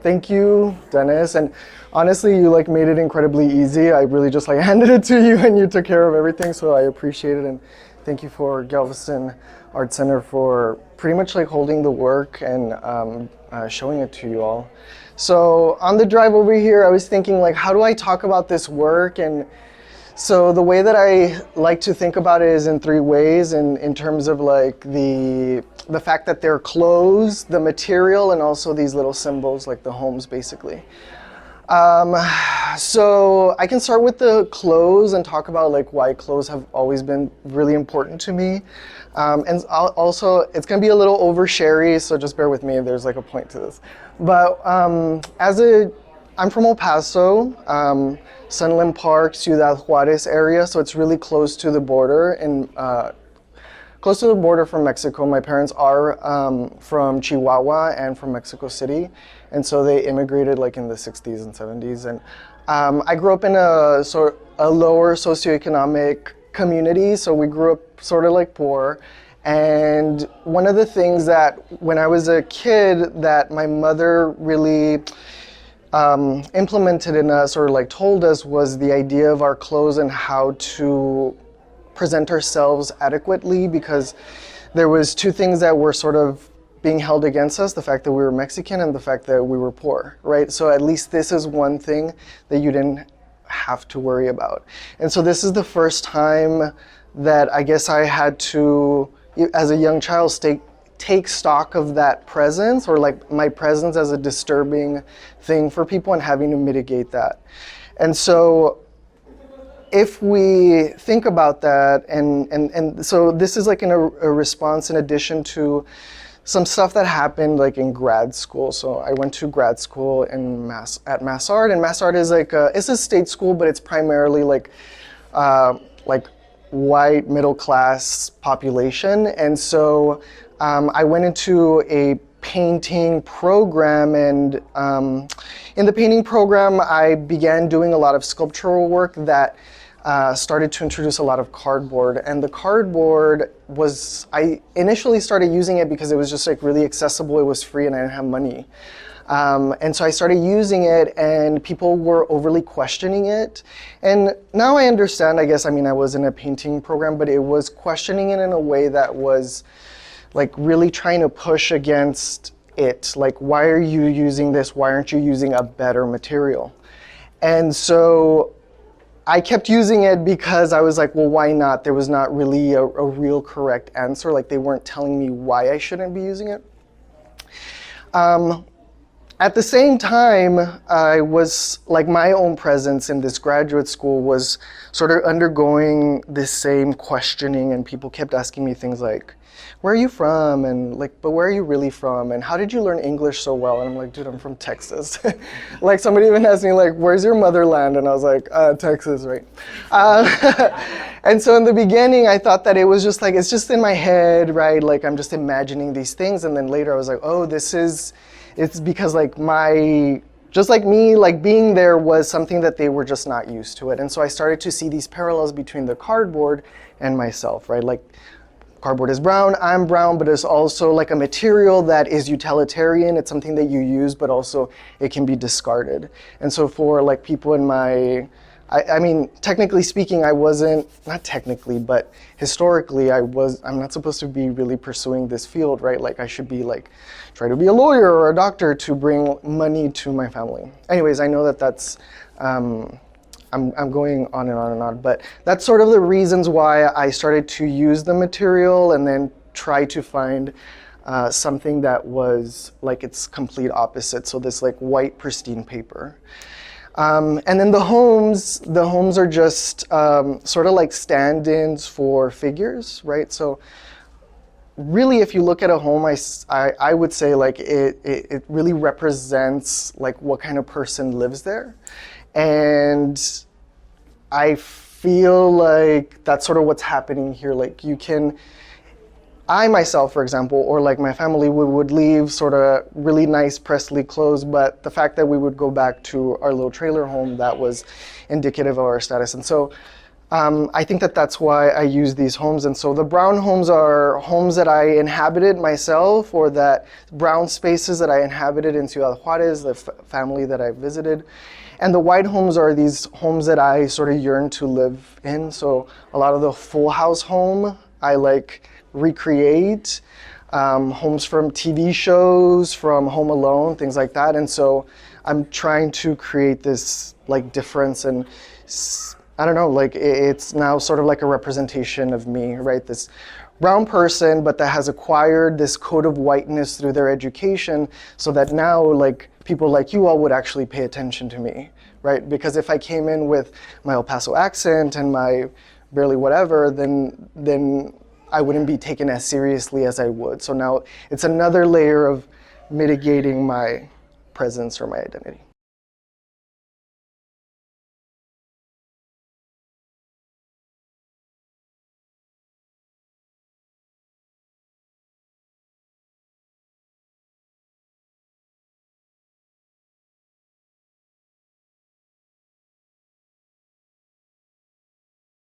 Thank you, Dennis. And honestly, you like made it incredibly easy. I really just like handed it to you and you took care of everything. So I appreciate it. And thank you for Galveston Art Center for pretty much like holding the work and showing it to you all. So on the drive over here, I was thinking like, how do I talk about this work? And so the way that I like to think about it is in three ways, in terms of like the fact that they're clothes, the material, and also these little symbols like the homes basically. So I can start with the clothes and talk about like why clothes have always been really important to me. And also, it's gonna be a little oversharey, so just bear with me, there's like a point to this. But I'm from El Paso, Sunland Park, Ciudad Juarez area, so it's really close to the border and close to the border from Mexico. My parents are from Chihuahua and from Mexico City, and so they immigrated like in the 60s and 70s. And I grew up in a lower socioeconomic community, so we grew up sort of like poor. And one of the things that when I was a kid that my mother really implemented in us or like told us was the idea of our clothes and how to present ourselves adequately, because there was two things that were sort of being held against us, the fact that we were Mexican and the fact that we were poor, right? So at least this is one thing that you didn't have to worry about. And so this is the first time that I guess I had to, as a young child, take stock of that presence, or like my presence as a disturbing thing for people and having to mitigate that. And so if we think about that, and so this is like a response in addition to some stuff that happened like in grad school. So I went to grad school at Mass Art, and Mass Art is like it's a state school, but it's primarily like white middle class population. And so I went into a painting program, and in the painting program I began doing a lot of sculptural work that started to introduce a lot of cardboard. And the cardboard was, I initially started using it because it was just like really accessible, it was free, and I didn't have money. And so I started using it, and people were overly questioning it. And now I understand, I guess, I mean, I was in a painting program, but it was questioning it in a way that was like really trying to push against it. Like, why are you using this? Why aren't you using a better material? And so I kept using it because I was like, well, why not? There was not really a real correct answer. Like, they weren't telling me why I shouldn't be using it. At the same time, I was like, my own presence in this graduate school was sort of undergoing this same questioning, and people kept asking me things like, where are you from? And like, but where are you really from? And how did you learn English so well? And I'm like, dude, I'm from Texas. Like, somebody even asked me like, where's your motherland? And I was like, Texas, right? And so in the beginning, I thought that it was just like, it's just in my head, right? Like, I'm just imagining these things. And then later I was like, oh, it's because like just like me, like being there was something that they were just not used to it. And so I started to see these parallels between the cardboard and myself, right? Like, cardboard is brown, I'm brown, but it's also like a material that is utilitarian. It's something that you use, but also it can be discarded. And so for like people in my, I mean, technically speaking, I wasn't, not technically, but historically I'm not supposed to be really pursuing this field, right? Like, I should be like, try to be a lawyer or a doctor to bring money to my family. Anyways, I know that that's, I'm going on and on and on, but that's sort of the reasons why I started to use the material and then try to find something that was like its complete opposite. So this like white pristine paper. And then the homes are just sort of like stand-ins for figures, right? So really, if you look at a home, I would say like it really represents like what kind of person lives there. And I feel like that's sort of what's happening here. Like, I myself, for example, or like my family, we would leave sort of really nice Presley clothes, but the fact that we would go back to our little trailer home, that was indicative of our status. And so I think that that's why I use these homes. And so the brown homes are homes that I inhabited myself, or that brown spaces that I inhabited in Ciudad Juarez, the family that I visited. And the white homes are these homes that I sort of yearn to live in. So a lot of the Full House home I like recreate, homes from TV shows, from Home Alone, things like that. And so I'm trying to create this like difference, and I don't know, like it's now sort of like a representation of me, right? This brown person, but that has acquired this code of whiteness through their education, so that now like people like you all would actually pay attention to me, right? Because if I came in with my El Paso accent and my barely whatever, then I wouldn't be taken as seriously as I would. So now it's another layer of mitigating my presence or my identity.